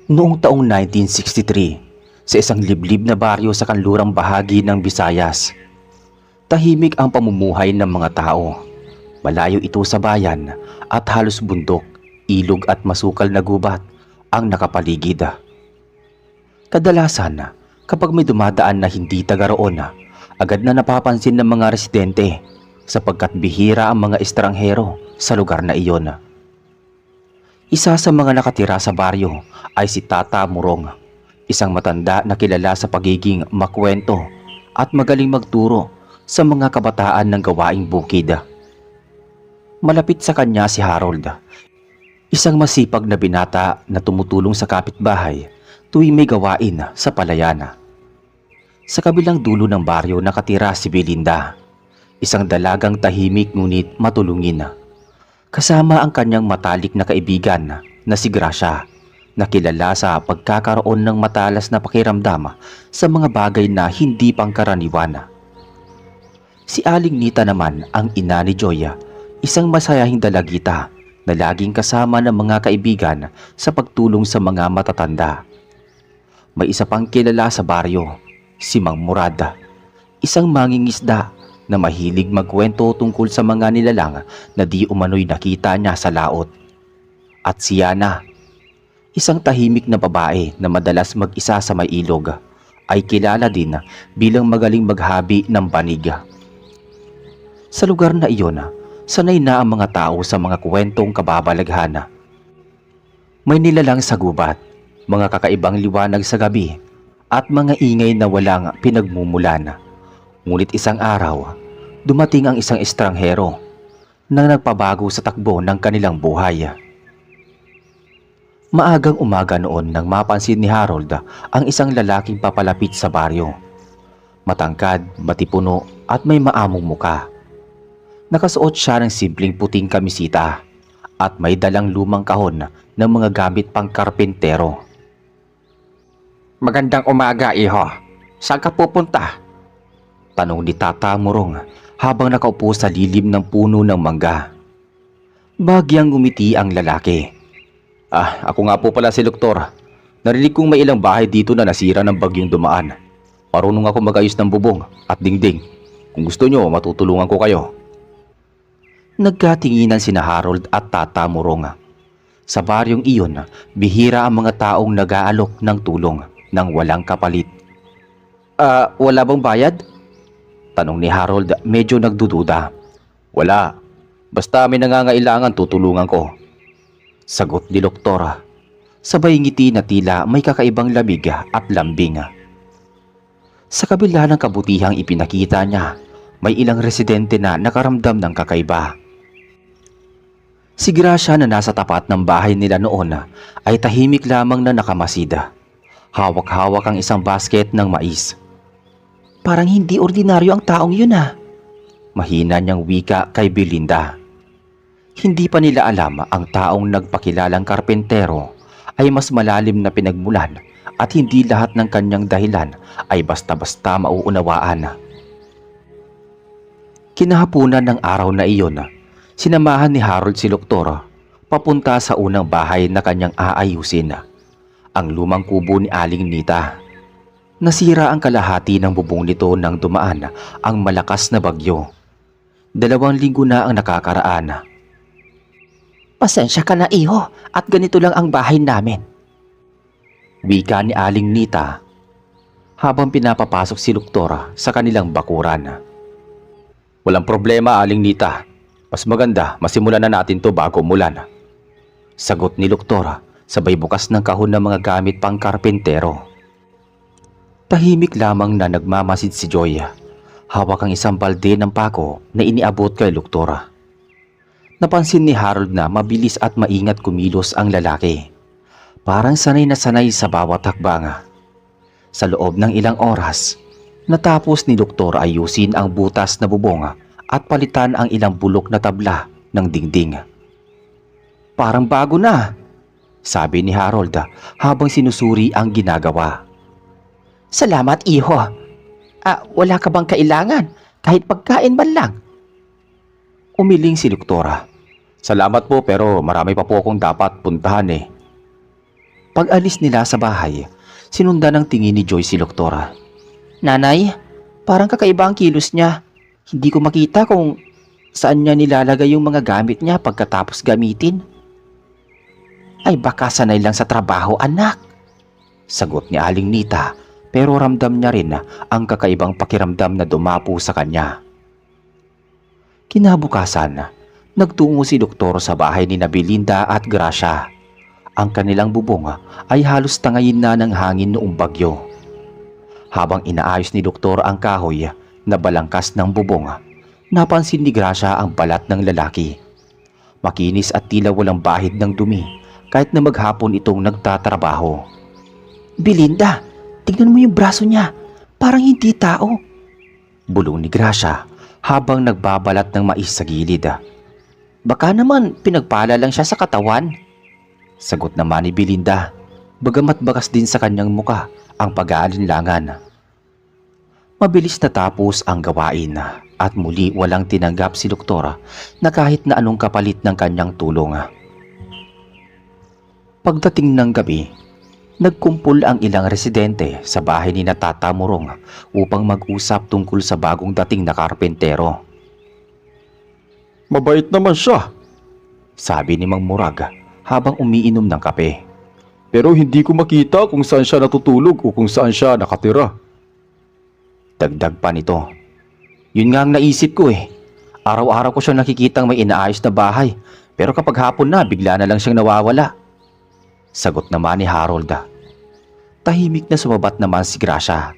Noong taong 1963, sa isang liblib na baryo sa kanlurang bahagi ng Visayas, tahimik ang pamumuhay ng mga tao. Malayo ito sa bayan at halos bundok, ilog at masukal na gubat ang nakapaligid. Kadalasan, kapag may dumadaan na hindi taga roon, agad na napapansin ng mga residente sapagkat bihira ang mga estranghero sa lugar na iyon. Isa sa mga nakatira sa baryo ay si Tata Murong, isang matanda na kilala sa pagiging makwento at magaling magturo sa mga kabataan ng gawaing bukid. Malapit sa kanya si Harold, isang masipag na binata na tumutulong sa kapitbahay tuwing may gawain sa palayan. Sa kabilang dulo ng baryo nakatira si Belinda, isang dalagang tahimik ngunit matulungin. Kasama ang kanyang matalik na kaibigan na si Gracia, na kilala sa pagkakaroon ng matalas na pakiramdam sa mga bagay na hindi pangkaraniwan. Si Aling Nita naman ang ina ni Joya, isang masayahing dalagita na laging kasama ng mga kaibigan sa pagtulong sa mga matatanda. May isa pang kilala sa baryo, si Mang Murad, isang mangingisda na mahilig magkwento tungkol sa mga nilalang na di umano'y nakita niya sa laot. At si Yana, isang tahimik na babae na madalas mag-isa sa may ilog, ay kilala din bilang magaling maghabi ng banig. Sa lugar na iyon, sanay na ang mga tao sa mga kwentong kababalaghan. May nilalang sa gubat, mga kakaibang liwanag sa gabi, at mga ingay na walang pinagmumulan. Ngunit isang araw, dumating ang isang estranghero na nagpabago sa takbo ng kanilang buhay. Maagang umaga noon nang mapansin ni Harold ang isang lalaking papalapit sa baryo. Matangkad, matipuno at may maamong muka. Nakasuot siya ng simpleng puting kamisita at may dalang lumang kahon ng mga gamit pang karpentero. "Magandang umaga, iho. Saan ka pupunta?" tanong ni Tata Murong habang nakaupo sa lilim ng puno ng mangga. Bagyang ngumiti ang lalaki. Ako nga po pala si Doktor. Narinig kong may ilang bahay dito na nasira ng bagyong dumaan. Marunong ako magayos ng bubong at dingding. Kung gusto nyo, matutulungan ko kayo. Nagkatinginan sina Harold at Tata Murong. Sa baryong iyon, bihira ang mga taong nag-aalok ng tulong nang walang kapalit. Wala bang bayad?" tanong ni Harold, medyo nagdududa. "Wala. Basta may nangangailangan, tutulungan ko," sagot ni Doktora. Sabay ngiti na tila may kakaibang lamig at lambing. Sa kabila ng kabutihang ipinakita niya, may ilang residente na nakaramdam ng kakaiba. Si Gracia na nasa tapat ng bahay nila noon ay tahimik lamang na nakamasida. Hawak-hawak ang isang basket ng mais. "Parang hindi ordinaryo ang taong yun mahina niyang wika kay Belinda. Hindi pa nila alam ang taong nagpakilalang karpentero ay mas malalim na pinagmulan at hindi lahat ng kanyang dahilan ay basta-basta mauunawaan. Kinahapunan ng araw na iyon, sinamahan ni Harold si Doktor papunta sa unang bahay na kanyang aayusin, ang lumang kubo ni Aling Nita. Nasira ang kalahati ng bubong nito nang dumaan ang malakas na bagyo. 2 linggo na ang nakakaraan. "Pasensya ka na, iho, at ganito lang ang bahay namin," wika ni Aling Nita habang pinapapasok si Doktora sa kanilang bakuran. "Walang problema, Aling Nita. Mas maganda masimulan na natin to bago umulan," sagot ni Doktora sabay bukas ng kahon ng mga gamit pang karpentero. Tahimik lamang na nagmamasid si Joy. Hawak ang isang balde ng pako na iniabot kay Doktora. Napansin ni Harold na mabilis at maingat kumilos ang lalaki. Parang sanay na sanay sa bawat hakbang. Sa loob ng ilang oras, natapos ni Doktor ayusin ang butas na bubong at palitan ang ilang bulok na tabla ng dingding. "Parang bago na," sabi ni Harold habang sinusuri ang ginagawa. "Salamat, iho. Wala ka bang kailangan? Kahit pagkain man lang?" umiling si Doktora. "Salamat po, pero marami pa po akong dapat puntahan Pag-alis nila sa bahay, sinundan ng tingin ni Joy si Doktora. Nanay, parang kakaiba ang kilos niya. Hindi ko makita kung saan niya nilalagay yung mga gamit niya pagkatapos gamitin. Ay baka sanay lang sa trabaho, anak. Sagot ni Aling Nita, pero ramdam niya rin ang kakaibang pakiramdam na dumapo sa kanya. Kinabukasan, nagtungo si Doktor sa bahay ni Belinda at Gracia. Ang kanilang bubong ay halos tangayin na ng hangin noong bagyo. Habang inaayos ni Doktor ang kahoy na balangkas ng bubong, napansin ni Gracia ang balat ng lalaki. Makinis at tila walang bahid ng dumi kahit na maghapon itong nagtatrabaho. Belinda, tignan mo yung braso niya, parang hindi tao. Bulong ni Gracia habang nagbabalat ng mais sa gilid. Baka naman pinagpala lang siya sa katawan. Sagot naman ni Belinda, bagamat bakas din sa kanyang muka ang pag-aalinlangan. Mabilis natapos ang gawain at muli walang tinanggap si Doktora na kahit na anong kapalit ng kanyang tulong. Pagdating ng gabi, nagkumpul ang ilang residente sa bahay ni Tata Murong upang mag-usap tungkol sa bagong dating na karpentero. Mabait naman siya, sabi ni Mang Murag habang umiinom ng kape. pero hindi ko makita kung saan siya natutulog o kung saan siya nakatira. Dagdag pa nito, yun nga ang naisip ko eh. Araw-araw ko siyang nakikitang may inaayos na bahay, pero kapag hapon na bigla na lang siyang nawawala. Sagot naman ni Harold. Tahimik na sumabat naman si Gracia.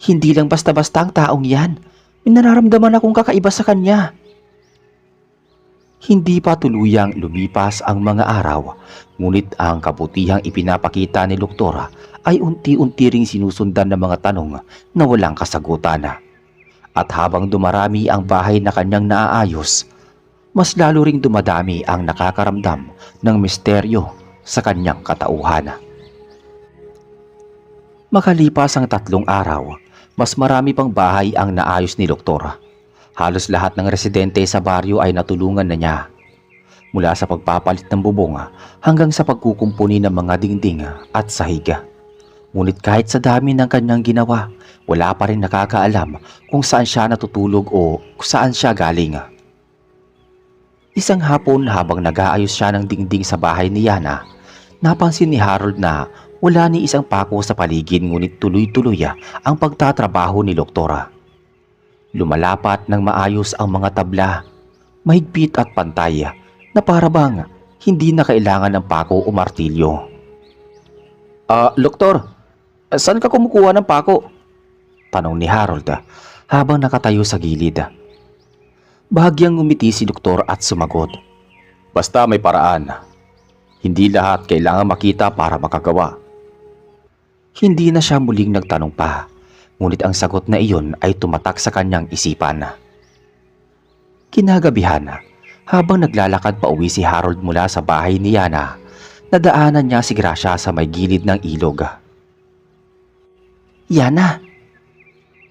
Hindi lang basta-basta ang taong yan. May nararamdaman akong kakaiba sa kanya. Hindi pa tuluyang lumipas ang mga araw, ngunit ang kabutihang ipinapakita ni Doktora ay unti-unti ring sinusundan ng mga tanong na walang kasagutan. At habang dumarami ang bahay na kanyang naaayos, mas lalo ring dumadami ang nakakaramdam ng misteryo sa kanyang katauhan. Makalipas ang 3 araw, mas marami pang bahay ang naayos ni Doktora. Halos lahat ng residente sa baryo ay natulungan na niya. Mula sa pagpapalit ng bubong hanggang sa pagkukumpuni ng mga dingding at sahig. Ngunit kahit sa dami ng kanyang ginawa, wala pa rin nakakaalam kung saan siya natutulog o kung saan siya galing. Isang hapon habang nag-aayos siya ng dingding sa bahay ni Yana, napansin ni Harold na wala ni isang pako sa paligid ngunit tuloy-tuloy ang pagtatrabaho ni Doktora. Lumalapat ng maayos ang mga tabla, mahigpit at pantay na para bang hindi na kailangan ng pako o martilyo. Doktor, saan ka kumukuha ng pako? Tanong ni Harold habang nakatayo sa gilid. Bahagyang ngumiti si Doktor at sumagot. Basta may paraan. Hindi lahat kailangan makita para makagawa. Hindi na siya muling nagtanong pa. Ngunit ang sagot na iyon ay tumatak sa kanyang isipan. Kinagabihan, habang naglalakad pa uwi si Harold mula sa bahay ni Yana, nadaanan niya si Gracia sa may gilid ng ilog. Yana!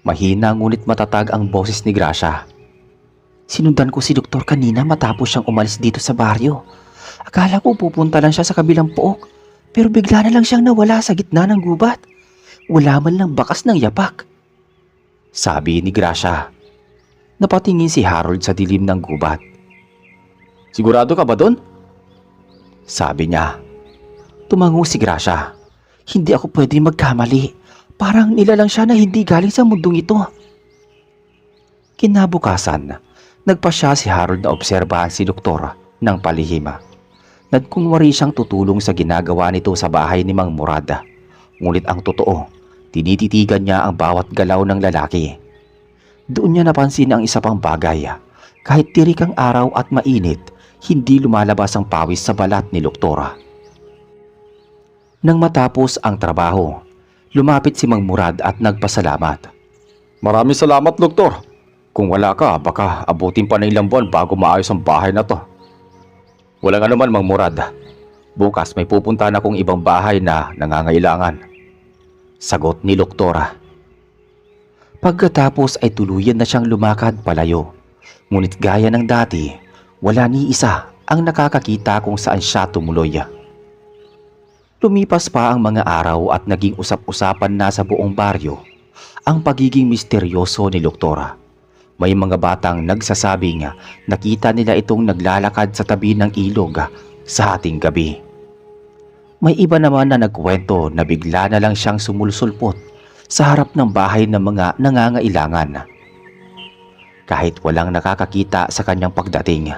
Mahina ngunit matatag ang boses ni Gracia. Sinundan ko si Doktor kanina matapos siyang umalis dito sa baryo. Akala ko pupunta lang siya sa kabilang pook, pero bigla na lang siyang nawala sa gitna ng gubat. Wala man lang bakas ng yapak. Sabi ni Gracia. Napatingin si Harold sa dilim ng gubat. Sigurado ka ba doon? Sabi niya. Tumango si Gracia. Hindi ako pwede magkamali. Parang nilalang siya na hindi galing sa mundong ito. Kinabukasan, nagpasya si Harold na obserbahan si Doktor ng palihim. Nagkunwari siyang tutulong sa ginagawa nito sa bahay ni Mang Murad. Ngunit ang totoo, tinititigan niya ang bawat galaw ng lalaki. Doon niya napansin ang isa pang bagay. Kahit tirik ang araw at mainit, hindi lumalabas ang pawis sa balat ni Doktora. Nang matapos ang trabaho, lumapit si Mang Murad at nagpasalamat. Maraming salamat, Doktor. Kung wala ka, baka abutin pa ng ilang buwan bago maayos ang bahay na to. Walang anuman, Mang Murad. Bukas may pupunta na akong ibang bahay na nangangailangan. Sagot ni Doktora. Pagkatapos ay tuluyan na siyang lumakad palayo. Ngunit gaya ng dati, wala ni isa ang nakakakita kung saan siya tumuloy. Lumipas pa ang mga araw at naging usap-usapan na sa buong baryo ang pagiging misteryoso ni Doktora. May mga batang nagsasabing nakita nila itong naglalakad sa tabi ng ilog sa hating gabi. May iba naman na nagkwento na bigla na lang siyang sumulsulpot sa harap ng bahay ng mga nangangailangan, kahit walang nakakakita sa kanyang pagdating.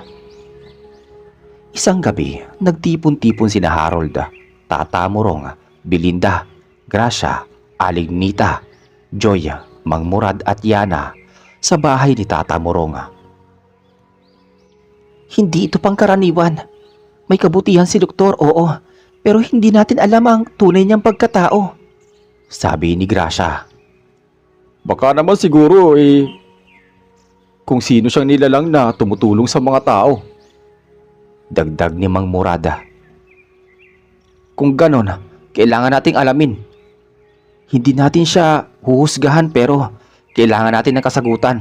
Isang gabi, nagtipon-tipon sina Harold, Tata Morong, Belinda, Gracia, Aling Nita, Joy, Mang Murad at Yana sa bahay ni Tata Morong. Hindi ito pangkaraniwan. May kabutihan si Doktor, oo, pero hindi natin alam ang tunay niyang pagkatao, sabi ni Gracia. Baka naman siguro kung sino siyang nilalang na tumutulong sa mga tao. Dagdag ni Mang Murad. Kung ganon, kailangan nating alamin. Hindi natin siya huhusgahan pero kailangan natin ng kasagutan.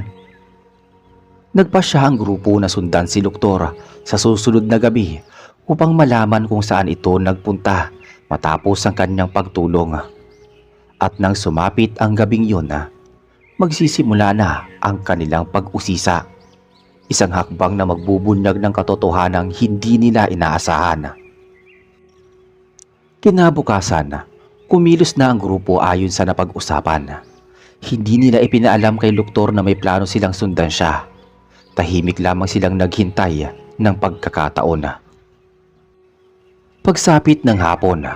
Nagpasya ang grupo na sundan si Doktor sa susunod na gabi upang malaman kung saan ito nagpunta matapos ang kanyang pagtulong. At nang sumapit ang gabing yun, magsisimula na ang kanilang pag-usisa. Isang hakbang na magbubunyag ng katotohanang hindi nila inaasahan. Kinabukasan, kumilos na ang grupo ayon sa napag-usapan. Hindi nila ipinaalam kay Doktor na may plano silang sundan siya. Tahimik lamang silang naghintay ng pagkakataon. Pagsapit ng hapon,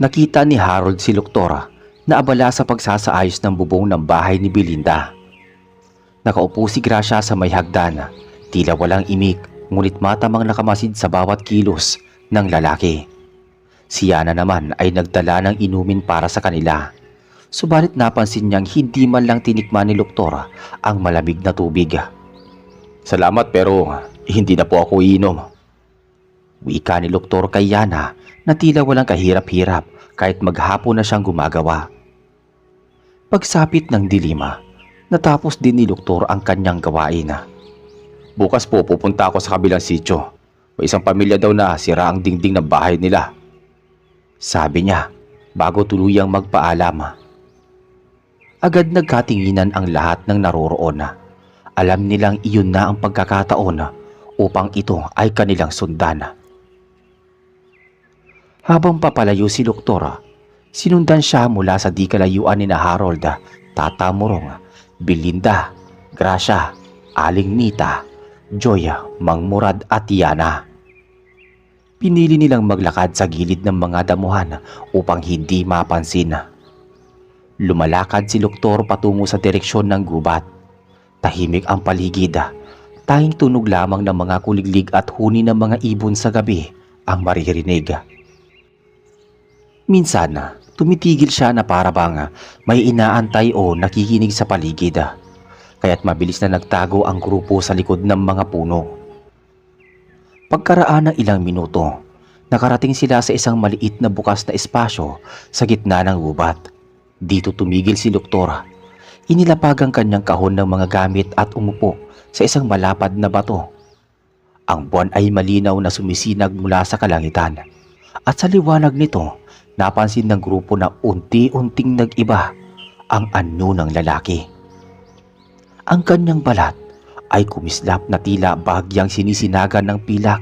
nakita ni Harold si Doktor na abala sa pagsasaayos ng bubong ng bahay ni Belinda. Nakaupo si Gracia sa may hagdan, tila walang imik, ngunit matamang nakamasid sa bawat kilos ng lalaki. Si Yana naman ay nagdala ng inumin para sa kanila. Subalit napansin niyang hindi man lang tinikman ni Doktor ang malamig na tubig. Salamat pero hindi na po ako iinom. Wika ni Doktor kay Yana na tila walang kahirap-hirap kahit maghapon na siyang gumagawa. Pagsapit ng dilima, natapos din ni Doktor ang kanyang gawain. Bukas po pupunta ako sa kabilang sityo. May isang pamilya daw na sira ang dingding ng bahay nila, sabi niya bago tuluyang magpaalam. Agad nagkatinginan ang lahat ng naroroon. Alam nilang iyon na ang pagkakataon upang ito ay kanilang sundan. Habang papalayo si Doktor, sinundan siya mula sa di kalayuan ni Harold, Tata Morong, Belinda, Gracia, Aling Nita, Joy, Mang Murad at Yana. Pinili nilang maglakad sa gilid ng mga damuhan upang hindi mapansin. Lumalakad si Doktor patungo sa direksyon ng gubat. Tahimik ang paligid. Tanging tunog lamang ng mga kuliglig at huni ng mga ibon sa gabi ang maririnig. Minsan, tumitigil siya na para bang may inaantay o nakikinig sa paligid. Kaya't mabilis na nagtago ang grupo sa likod ng mga puno. Pagkaraan ng ilang minuto, nakarating sila sa isang maliit na bukas na espasyo sa gitna ng gubat. Dito tumigil si Doktor. Inilapag ang kanyang kahon ng mga gamit at umupo sa isang malapad na bato. Ang buwan ay malinaw na sumisinag mula sa kalangitan. At sa liwanag nito, napansin ng grupo na unti-unting nag-iba ang anyo ng lalaki. Ang kanyang balat ay kumislap na tila bahagyang sinisinagan ng pilak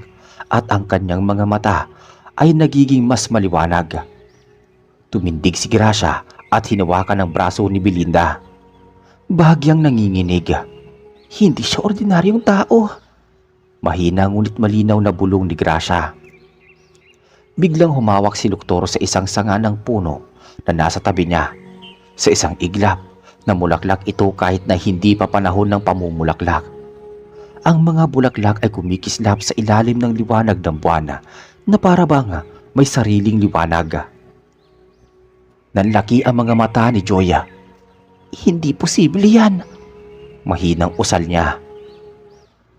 at ang kanyang mga mata ay nagiging mas maliwanag. Tumindig si Gracia at hinawakan ang braso ni Belinda. Bahagyang nanginginig. Hindi siya ordinaryong tao. Mahina ngunit malinaw na bulong ni Gracia. Biglang humawak si Doktor sa isang sanga ng puno na nasa tabi niya. Sa isang iglap na mulaklak ito kahit na hindi pa panahon ng pamumulaklak. Ang mga bulaklak ay kumikislap sa ilalim ng liwanag ng buwan na para bang may sariling liwanag. Nanlaki ang mga mata ni Joya. Hindi posible yan, mahinang usal niya.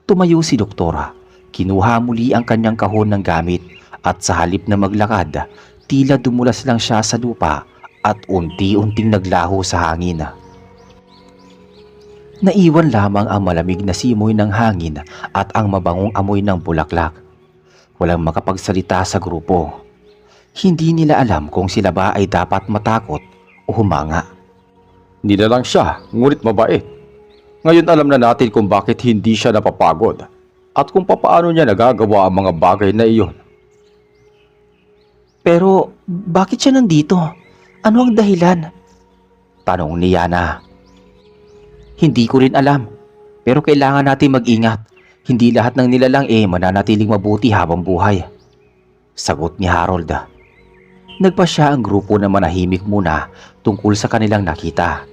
Tumayo si Doktora, kinuha muli ang kanyang kahon ng gamit at sa halip na maglakad, tila dumulas lang siya sa lupa at unti-unting naglaho sa hangin. Naiwan lamang ang malamig na simoy ng hangin at ang mabangong amoy ng bulaklak. Walang makapagsalita sa grupo. Hindi nila alam kung sila ba ay dapat matakot o humanga. Nilalang siya, ngunit mabait. Ngayon alam na natin kung bakit hindi siya napapagod at kung papaano niya nagagawa ang mga bagay na iyon. Pero bakit siya nandito? Ano ang dahilan? Tanong ni Yana. Hindi ko rin alam, pero kailangan natin mag-ingat. Hindi lahat ng nilalang mananatiling mabuti habang buhay. Sagot ni Harold. Nagpasya ang grupo na manahimik muna tungkol sa kanilang nakita.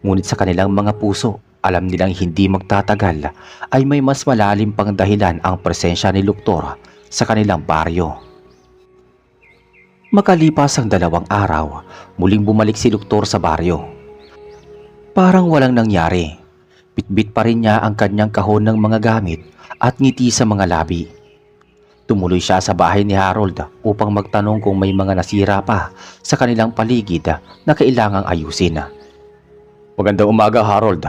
Ngunit sa kanilang mga puso, alam nilang hindi magtatagal ay may mas malalim pang dahilan ang presensya ni Luktor sa kanilang baryo. Makalipas ang 2 araw, muling bumalik si Luktor sa baryo. Parang walang nangyari. Bitbit pa rin niya ang kanyang kahon ng mga gamit at ngiti sa mga labi. Tumuloy siya sa bahay ni Harold upang magtanong kung may mga nasira pa sa kanilang paligid na kailangang ayusin. Magandang umaga, Harold.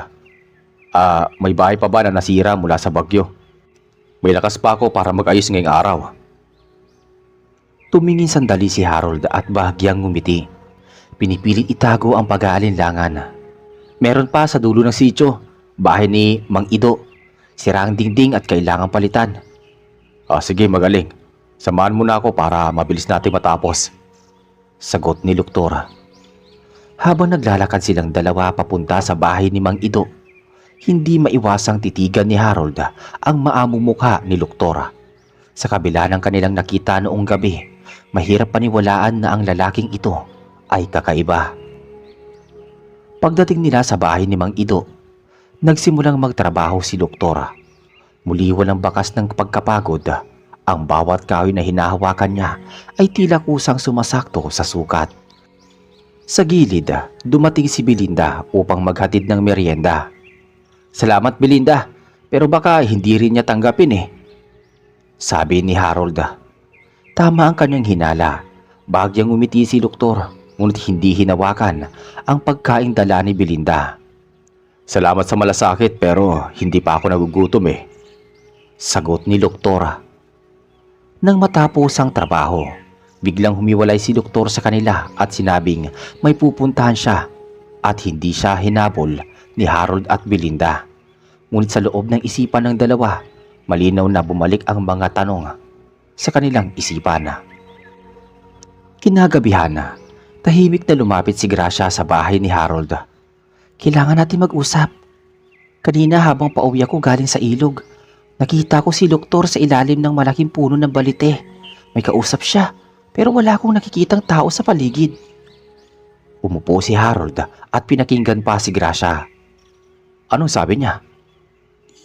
May bahay pa ba na nasira mula sa bagyo? May lakas pa ako para mag-ayos ngayong araw. Tumingin sandali si Harold at bahagyang ngumiti. Pinipilit itago ang pag-aalinlangan. Meron pa sa dulo ng sitio, bahay ni Mang Ido. Sira ang dingding at kailangang palitan. Sige, magaling. Samahan mo na ako para mabilis natin matapos. Sagot ni Luktor. Habang naglalakad silang dalawa papunta sa bahay ni Mang Ido, hindi maiwasang titigan ni Harold ang maamong mukha ni Luktor. Sa kabila ng kanilang nakita noong gabi, mahirap paniwalaan na ang lalaking ito ay kakaiba. Pagdating nila sa bahay ni Mang Ido, nagsimulang magtrabaho si Luktor. Muli walang bakas ng pagkapagod. Ang bawat kahoy na hinahawakan niya ay tila kusang sumasakto sa sukat. Sa gilid, dumating si Belinda upang maghatid ng merienda. Salamat Belinda, pero baka hindi rin niya tanggapin sabi ni Harold. Tama ang kanyang hinala. Bagyang umiti si Luktor, ngunit hindi hinawakan ang pagkaing dala ni Belinda. Salamat sa malasakit pero hindi pa ako nagugutom Sagot ni Luktor. Nang matapos ang trabaho, biglang humiwalay si Luktor sa kanila at sinabing may pupuntahan siya at hindi siya hinabol ni Harold at Belinda. Ngunit sa loob ng isipan ng dalawa, malinaw na bumalik ang mga tanong sa kanilang isipan. Kinagabihan, tahimik na lumapit si Gracia sa bahay ni Harold. Kailangan natin mag-usap. Kanina habang pauwi ako galing sa ilog, nakita ko si Luktor sa ilalim ng malaking puno ng balite. May kausap siya, pero wala akong nakikitang tao sa paligid. Umupo si Harold at pinakinggan pa si Gracia. Anong sabi niya?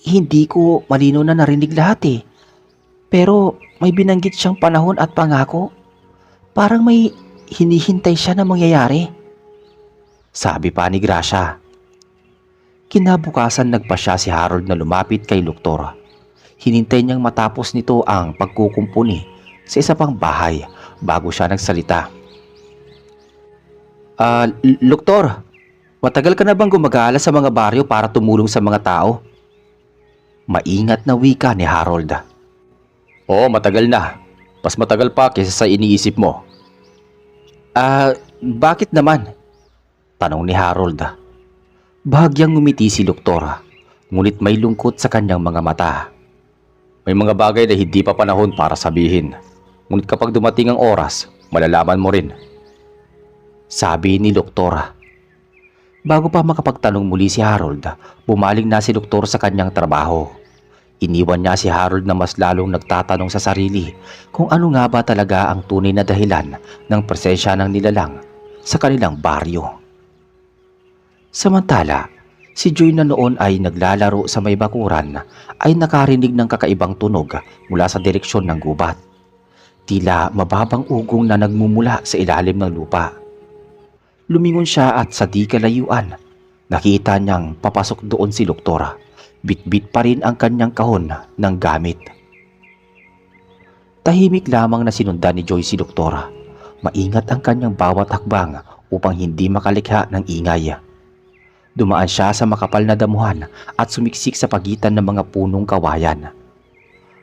Hindi ko malinaw na narinig lahat Pero may binanggit siyang panahon at pangako. Parang may hinihintay siya na mangyayari. Sabi pa ni Gracia. Kinabukasan nagpasya si Harold na lumapit kay Luktor. Hinintay niyang matapos nito ang pagkukumpuni sa isa pang bahay bago siya nagsalita. Luktor, matagal ka na bang gumagala sa mga baryo para tumulong sa mga tao? Maingat na wika ni Harold. Oo, matagal na. Mas matagal pa kaysa sa iniisip mo. Bakit naman? Tanong ni Harold. Bahagyang ngumiti si Luktor, ngunit may lungkot sa kanyang mga mata. May mga bagay na hindi pa panahon para sabihin. Ngunit kapag dumating ang oras, malalaman mo rin. Sabi ni Luktor. Bago pa makapagtanong muli si Harold, bumaling na si Luktor sa kanyang trabaho. Iniwan niya si Harold na mas lalong nagtatanong sa sarili kung ano nga ba talaga ang tunay na dahilan ng presensya ng nilalang sa kanilang baryo. Samantala, si Joy na noon ay naglalaro sa may bakuran ay nakarinig ng kakaibang tunog mula sa direksyon ng gubat. Tila mababang ugong na nagmumula sa ilalim ng lupa. Lumingon siya at sa di kalayuan, nakita niyang papasok doon si Luktor. Bitbit pa rin ang kanyang kahon ng gamit. Tahimik lamang na sinundan ni Joy si Luktor. Maingat ang kanyang bawat hakbang upang hindi makalikha ng ingay. Dumaan siya sa makapal na damuhan at sumiksik sa pagitan ng mga punong kawayan.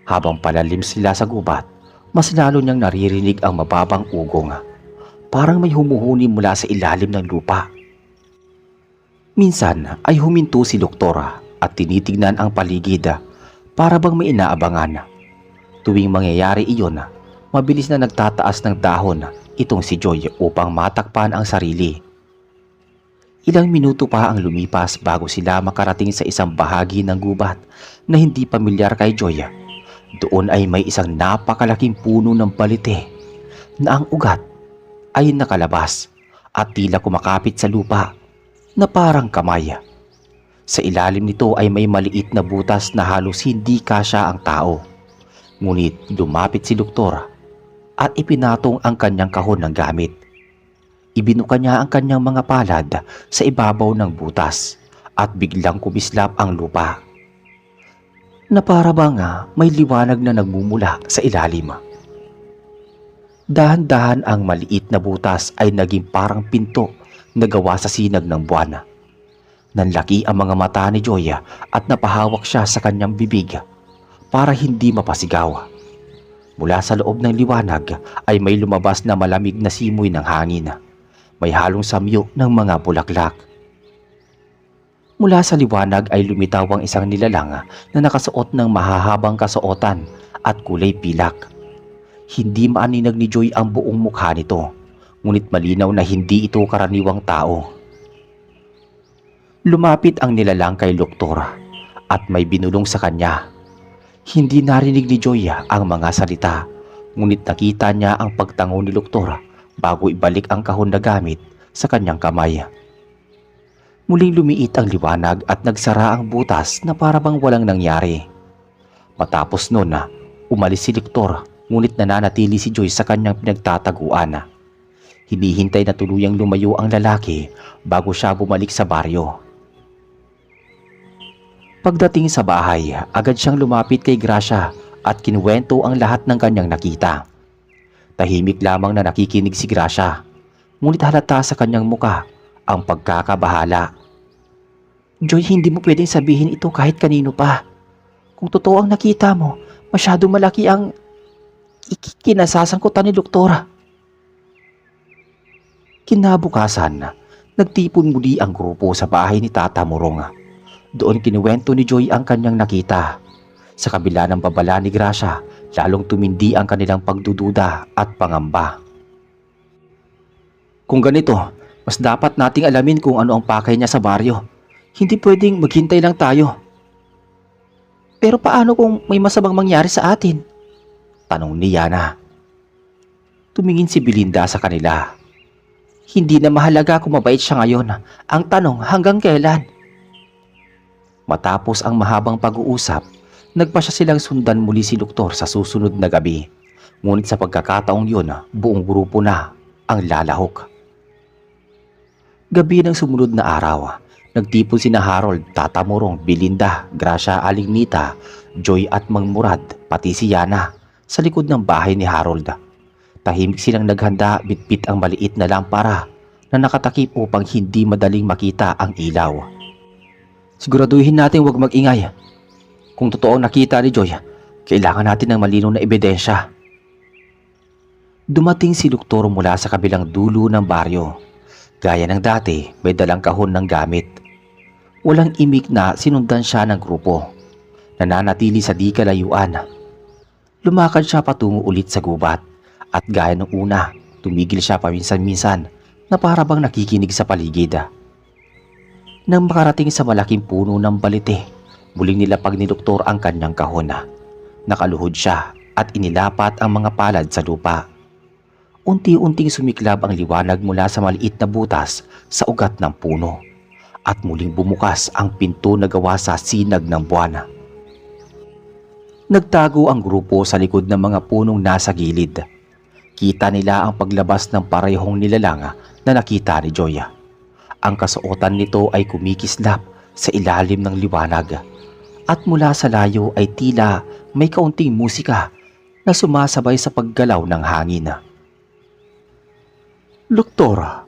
Habang palalim sila sa gubat, mas lalo niyang naririnig ang mababang ugong. Parang may humuhuni mula sa ilalim ng lupa. Minsan ay huminto si Doktora at tinitignan ang paligid para bang may inaabangan. Tuwing mangyayari iyon, mabilis na nagtataas ng dahon itong si Joy upang matakpan ang sarili. Ilang minuto pa ang lumipas bago sila makarating sa isang bahagi ng gubat na hindi pamilyar kay Joy. Doon ay may isang napakalaking puno ng balite na ang ugat ay nakalabas at tila kumakapit sa lupa na parang kamay. Sa ilalim nito ay may maliit na butas na halos hindi kasya ang tao. Ngunit lumapit si Doktor at ipinatong ang kanyang kahon ng gamit. Ibinuka niya ang kanyang mga palad sa ibabaw ng butas at biglang kumislap ang lupa na para bang may liwanag na nagmumula sa ilalim. Dahan-dahan ang maliit na butas ay naging parang pinto na gawa sa sinag ng buwan. Nanlaki ang mga mata ni Joy at napahawak siya sa kanyang bibig para hindi mapasigaw. Mula sa loob ng liwanag ay may lumabas na malamig na simoy ng hangin. May halong samyo ng mga bulaklak. Mula sa liwanag ay lumitaw ang isang nilalang na nakasuot ng mahahabang kasuotan at kulay pilak. Hindi maaninag ni Joy ang buong mukha nito, ngunit malinaw na hindi ito karaniwang tao. Lumapit ang nilalang kay Doktor at may binulong sa kanya. Hindi narinig ni Joy ang mga salita, ngunit nakita niya ang pagtango ni Doktor bago ibalik ang kahon na gamit sa kanyang kamay. Muling lumiit ang liwanag at nagsara ang butas na para bang walang nangyari. Matapos nun, umalis si Doktor, ngunit nananatili si Joy sa kanyang pinagtataguan. Hinihintay na tuluyang lumayo ang lalaki bago siya bumalik sa baryo. Pagdating sa bahay, agad siyang lumapit kay Gracia at kinuwento ang lahat ng kanyang nakita. Tahimik lamang na nakikinig si Gracia, ngunit halata sa kanyang muka ang pagkakabahala. Joy, hindi mo pwedeng sabihin ito kahit kanino pa. Kung totoo ang nakita mo, masyado malaki ang kinasasangkutan ni Doktora. Kinabukasan, nagtipon muli ang grupo sa bahay ni Tata Morong. Doon kinuwento ni Joy ang kanyang nakita. Sa kabila ng babala ni Gracia, lalong tumindi ang kanilang pagdududa at pangamba. Kung ganito, mas dapat nating alamin kung ano ang pakay niya sa baryo. Hindi pwedeng maghintay lang tayo. Pero paano kung may masamang mangyari sa atin? Tanong ni Yana. Tumingin si Belinda sa kanila. Hindi na mahalaga kung mabait siya ngayon. Ang tanong, hanggang kailan? Matapos ang mahabang pag-uusap, nagpasya silang sundan muli si Doktor sa susunod na gabi. Ngunit sa pagkakataong yun, buong grupo na ang lalahok. Gabi ng sumunod na araw, nagtipon sina Harold, Tata Morong, Belinda, Gracia, Aling Nita, Joy at Mang Murad, pati si Yana sa likod ng bahay ni Harold. Tahimik silang naghanda, bitbit ang maliit na lampara na nakatakip upang hindi madaling makita ang ilaw. Siguraduhin natin huwag mag-ingay. Kung totoo ang nakita ni Joy, kailangan natin ng malinaw na ebidensya. Dumating si Doktor mula sa kabilang dulo ng baryo. Gaya ng dati, may dalang kahon ng gamit. Walang imik na sinundan siya ng grupo. Nananatili sa di kalayuan. Lumakad siya patungo ulit sa gubat at gaya ng una, tumigil siya paminsan-minsan na para bang nakikinig sa paligid. Nang makarating sa malaking puno ng balite, muling nilapag ni Doktor ang kanyang kahon. Nakaluhod siya at inilapat ang mga palad sa lupa. Unti-unting sumiklab ang liwanag mula sa maliit na butas sa ugat ng puno at muling bumukas ang pinto na gawa sa sinag ng buwan. Nagtago ang grupo sa likod ng mga punong nasa gilid. Kita nila ang paglabas ng parehong nilalang na nakita ni Joy. Ang kasuotan nito ay kumikislap sa ilalim ng liwanag at mula sa layo ay tila may kaunting musika na sumasabay sa paggalaw ng hangin. Doktor,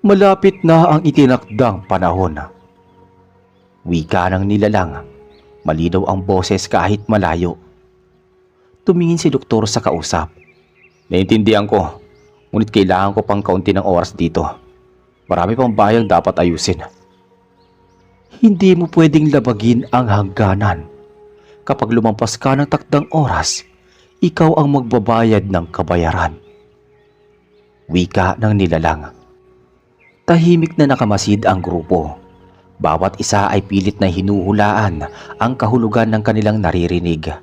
malapit na ang itinakdang panahon. Wika ng nilalang, malinaw ang boses kahit malayo. Tumingin si doktor sa kausap. Naintindihan ko, ngunit kailangan ko pang kaunti ng oras dito. Marami pang bayang dapat ayusin. Hindi mo pwedeng labagin ang hangganan. Kapag lumampas ka ng takdang oras, ikaw ang magbabayad ng kabayaran. Wika ng nilalang. Tahimik na nakamasid ang grupo. Bawat isa ay pilit na hinuhulaan ang kahulugan ng kanilang naririnig.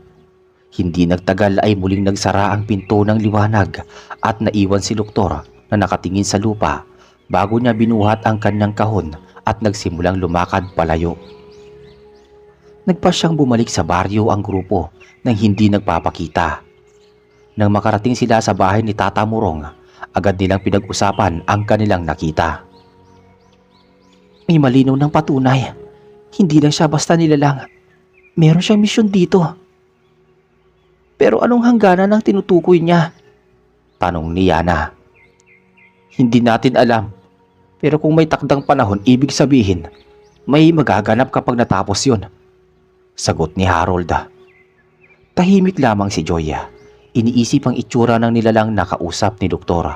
Hindi nagtagal ay muling nagsara ang pinto ng liwanag at naiwan si doktor na nakatingin sa lupa bago niya binuhat ang kanyang kahon at nagsimulang lumakad palayo. Nagpa siyang bumalik sa baryo ang grupo nang hindi nagpapakita. Nang makarating sila sa bahay ni Tata Murong, agad nilang pinag-usapan ang kanilang nakita. May malinaw ng patunay. Hindi lang siya basta nilalang. Meron siyang misyon dito. Pero anong hangganan ang tinutukoy niya? Tanong ni Yana. Hindi natin alam. Pero kung may takdang panahon, ibig sabihin, may magaganap kapag natapos yun. Sagot ni Harold. Tahimik lamang si Joya. Iniisip ang itsura ng nilalang nakausap ni Doktora.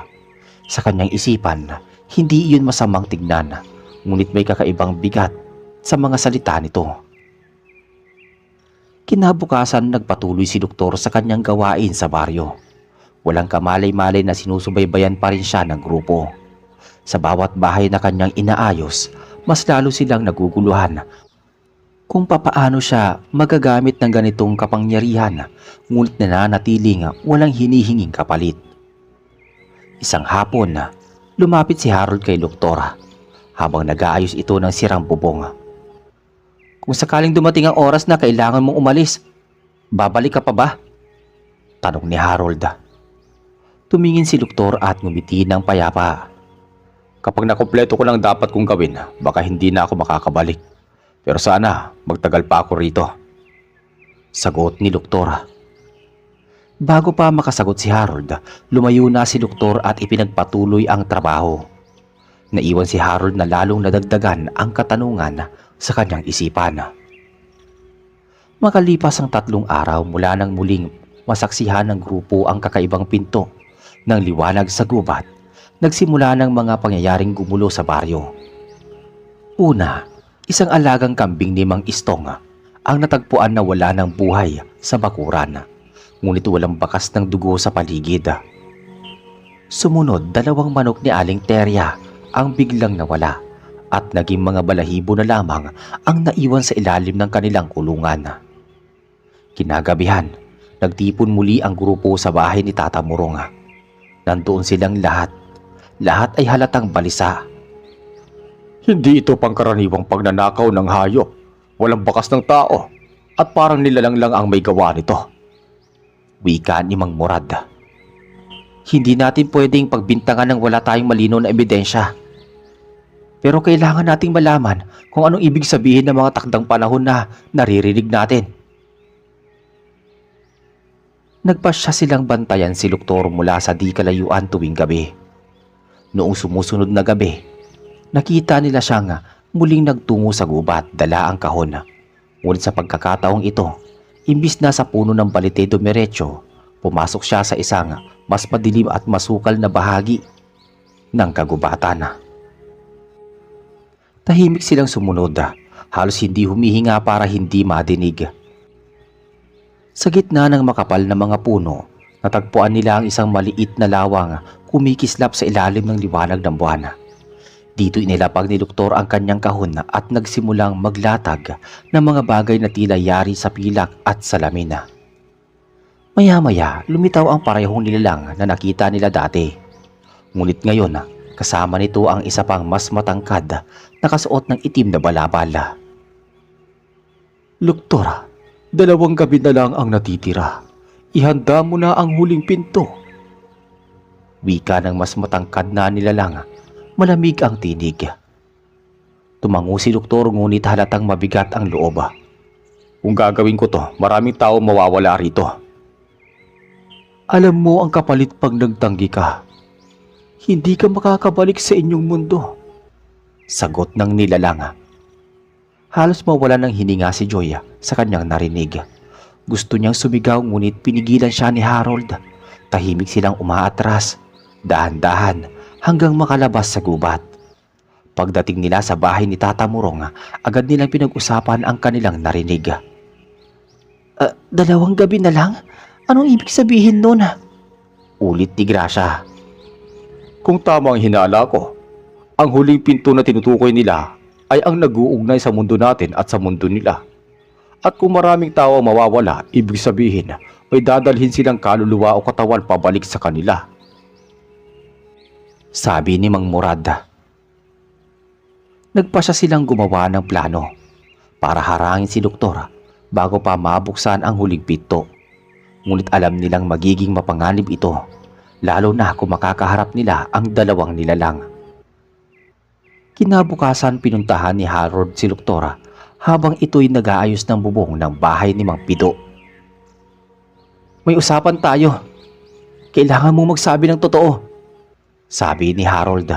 Sa kanyang isipan, hindi iyon masamang tignan, ngunit may kakaibang bigat sa mga salita nito. Kinabukasan nagpatuloy si Doktor sa kanyang gawain sa baryo. Walang kamalay-malay na sinusubaybayan pa rin siya ng grupo. Sa bawat bahay na kanyang inaayos, mas lalo silang naguguluhan kung papaano siya magagamit ng ganitong kapangyarihan, ngunit nananatiling walang hinihinging kapalit. Isang hapon, lumapit si Harold kay Doktora habang nag-aayos ito ng sirang bubong. Kung sakaling dumating ang oras na kailangan mong umalis, babalik ka pa ba? Tanong ni Harold. Tumingin si Doktor at ngumiti ng payapa. Kapag nakumpleto ko lang dapat kong gawin, baka hindi na ako makakabalik. Pero sana magtagal pa ako rito. Sagot ni Doktor. Bago pa makasagot si Harold, lumayo na si Doktor at ipinagpatuloy ang trabaho. Naiwan si Harold na lalong nadagdagan ang katanungan sa kanyang isipan. Makalipas ang 3 araw mula nang muling masaksihan ng grupo ang kakaibang pinto ng liwanag sa gubat, nagsimula ng mga pangyayaring gumulo sa baryo. Una, isang alagang kambing ni Mang Istong ang natagpuan na wala ng buhay sa bakuran, ngunit walang bakas ng dugo sa paligid. Sumunod, 2 manok ni Aling Terya ang biglang nawala at naging mga balahibo na lamang ang naiwan sa ilalim ng kanilang kulungan. Kinagabihan, nagtipon muli ang grupo sa bahay ni Tata Murong. Nandoon silang lahat. Lahat ay halatang balisa. Hindi ito pangkaraniwang pagnanakaw ng hayop. Walang bakas ng tao. At parang nilalang lang ang may gawa nito. Wika ni Mang Murad. Hindi natin pwedeng pagbintangan ng wala tayong malinaw na ebidensya. Pero kailangan nating malaman kung anong ibig sabihin ng mga takdang panahon na naririnig natin. Nagpasya silang bantayan si Doktor mula sa di kalayuan tuwing gabi. Noong sumusunod na gabi, nakita nila siyang muling nagtungo sa gubat, dala ang kahon. Ngunit sa pagkakataong ito, imbis na sa puno ng balite dumiretso, pumasok siya sa isang mas madilim at masukal na bahagi ng kagubatan. Tahimik silang sumunod, halos hindi humihinga para hindi madinig. Sa gitna ng makapal na mga puno, natagpuan nila ang isang maliit na lawang kumikislap sa ilalim ng liwanag ng buwan. Dito inilapag ni Doktor ang kanyang kahon at nagsimulang maglatag ng mga bagay na tila yari sa pilak at salamin. Maya-maya, lumitaw ang parehong nilalang na nakita nila dati. Ngunit ngayon, kasama nito ang isa pang mas matangkad, nakasuot ng itim na balabala. Doktor, 2 gabi na lang ang natitira. Ihanda mo na ang huling pinto. Wika ng mas matangkad na nilalang. Malamig ang tinig. Tumango si Doktor ngunit halatang mabigat ang loob. Kung gagawin ko to, maraming tao mawawala rito. Alam mo ang kapalit pag nagtanggi ka. Hindi ka makakabalik sa inyong mundo. Sagot ng nilalang. Halos mawala ng hininga si Joya sa kanyang narinig. Gusto niyang sumigaw ngunit pinigilan siya ni Harold. Tahimik silang umaatras, dahan-dahan hanggang makalabas sa gubat. Pagdating nila sa bahay ni Tata Murong, agad nilang pinag-usapan ang kanilang narinig. Dalawang gabi na lang? Anong ibig sabihin nun? Ulit ni Gracia. Kung tama ang hinala ko, ang huling pinto na tinutukoy nila ay ang nag-uugnay sa mundo natin at sa mundo nila. At kung maraming tao ang mawawala, ibig sabihin may dadalhin silang kaluluwa o katawan pabalik sa kanila. Sabi ni Mang Murad. Nagpasya silang gumawa ng plano para harangin si Doktor bago pa mabuksan ang huling pinto. Ngunit alam nilang magiging mapanganib ito, lalo na kung makakaharap nila ang dalawang nilalang. Kinabukasan pinuntahan ni Harold si Doktor habang ito'y nag-aayos ng bubong ng bahay ni Mang Pido. May usapan tayo. Kailangan mong magsabi ng totoo, sabi ni Harold.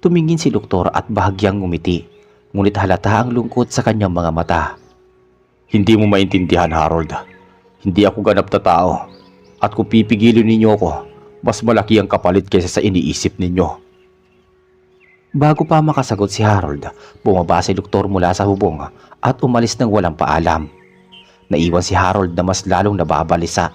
Tumingin si Doktor at bahagyang ngumiti, ngunit halata ang lungkot sa kanyang mga mata. Hindi mo maintindihan, Harold. Hindi ako ganap na tao. At kung pipigilin ninyo ako, mas malaki ang kapalit kaysa sa iniisip ninyo. Bago pa makasagot si Harold, bumaba si Doktor mula sa hubong at umalis ng walang paalam. Naiwan si Harold na mas lalong nababalisa.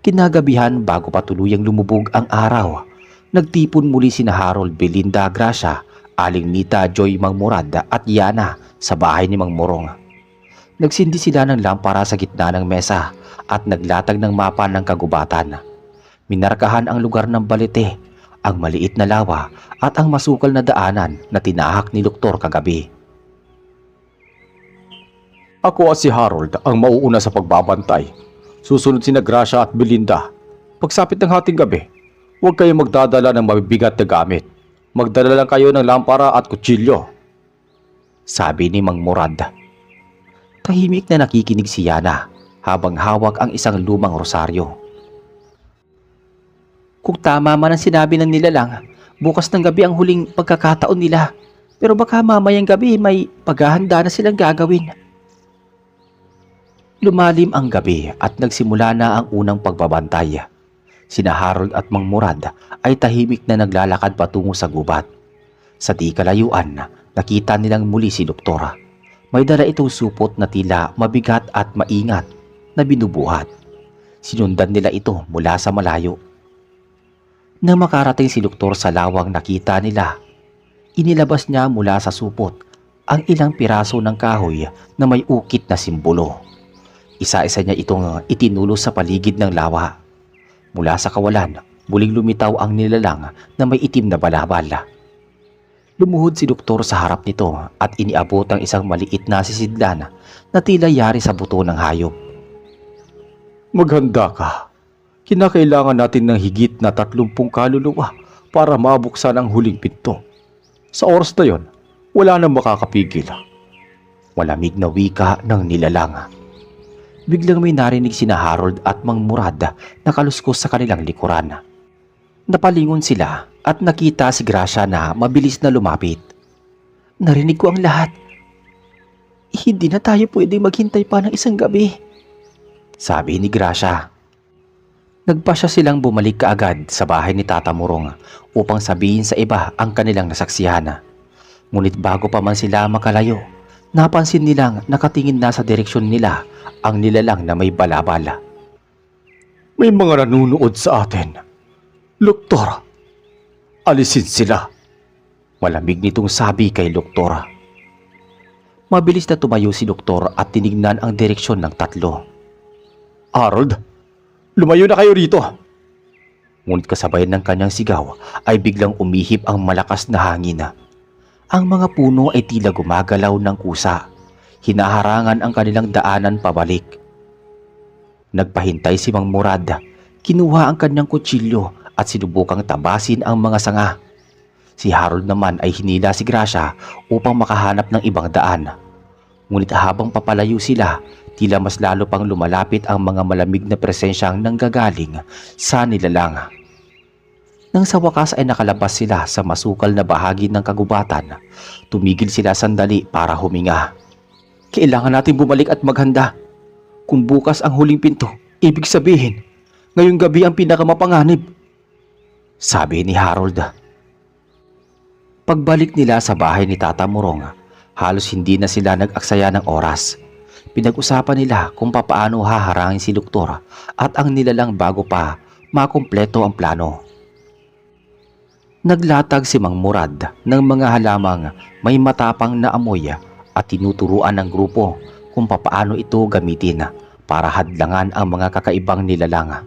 Kinagabihan bago pa tuluyang lumubog ang araw, nagtipon muli sina Harold, Belinda, Gracia, Aling Nita, Joy, Mang Murad at Yana sa bahay ni Mang Murong. Nagsindi sila ng lampara sa gitna ng mesa at naglatag ng mapa ng kagubatan. Minarkahan ang lugar ng balete, ang maliit na lawa at ang masukal na daanan na tinahak ni Doktor kagabi. Ako at si Harold ang mauuna sa pagbabantay. Susunod sina Gracia at Belinda. Pagsapit ng hating gabi, huwag kayong magdadala ng mabibigat na gamit. Magdala lang kayo ng lampara at kutsilyo, sabi ni Mang Murad. Tahimik na nakikinig si Yana habang hawak ang isang lumang rosaryo. Kung tama man ang sinabi ng nilalang, bukas ng gabi ang huling pagkakataon nila. Pero baka mamayang gabi may paghahanda na silang gagawin. Lumalim ang gabi at nagsimula na ang unang pagbabantay. Sina Harold at Mang Murad ay tahimik na naglalakad patungo sa gubat. Sa di kalayuan, nakita nilang muli si Doktora. May dala itong supot na tila mabigat at maingat na binubuhat. Sinundan nila ito mula sa malayo. Nang makarating si Doktor sa lawang nakita nila, inilabas niya mula sa supot ang ilang piraso ng kahoy na may ukit na simbolo. Isa-isa niya itong itinulo sa paligid ng lawa. Mula sa kawalan, muling lumitaw ang nilalang na may itim na balabal. Lumuhod si Doktor sa harap nito at iniabot ang isang maliit na sisidlan na tila yari sa buto ng hayop. Maghanda ka. Kinakailangan natin ng higit na 30 kaluluwa para mabuksan ang huling pinto. Sa oras na yon, wala nang makakapigil. Malamig na wika ng nilalang. Biglang may narinig sina Harold at Mang Murad na kaluskos sa kanilang likuran. Napalingon sila at nakita si Gracia na mabilis na lumapit. Narinig ko ang lahat. Hindi na tayo pwedeng maghintay pa ng isang gabi, sabi ni Gracia. Nagpasya silang bumalik kaagad sa bahay ni Tata Murong upang sabihin sa iba ang kanilang nasaksihan. Ngunit bago pa man sila makalayo, napansin nilang nakatingin na sa direksyon nila ang nilalang na may balabal. May mga nanunood sa atin. Doktor, alisin sila. Malamig nitong sabi kay Doktor. Mabilis na tumayo si Doktor at tinignan ang direksyon ng tatlo. Harold, lumayo na kayo rito. Ngunit kasabay ng kanyang sigaw ay biglang umihip ang malakas na hangin. Ang mga puno ay tila gumagalaw ng kusa. Hinaharangan ang kanilang daanan pabalik. Nagpahintay si Mang Murad. Kinuha ang kanyang kutsilyo at sinubukang tabasin ang mga sanga. Si Harold naman ay hinila si Gracia upang makahanap ng ibang daan. Ngunit habang papalayo sila, tila mas lalo pang lumalapit ang mga malamig na presensyang nanggagaling sa nilalang. Nang sa wakas ay nakalabas sila sa masukal na bahagi ng kagubatan, tumigil sila sandali para huminga. Kailangan natin bumalik at maghanda, Kung bukas ang huling pinto, ibig sabihin, ngayong gabi ang pinakamapanganib. Sabi ni Harold. Pagbalik nila sa bahay ni Tata Morong, halos hindi na sila nag-aksaya ng oras. Pinag-usapan nila kung papaano haharangin si Doktor at ang nilalang bago pa makumpleto ang plano. Naglatag si Mang Murad ng mga halamang may matapang na amoy at tinuturuan ng grupo kung papaano ito gamitin para hadlangan ang mga kakaibang nilalang.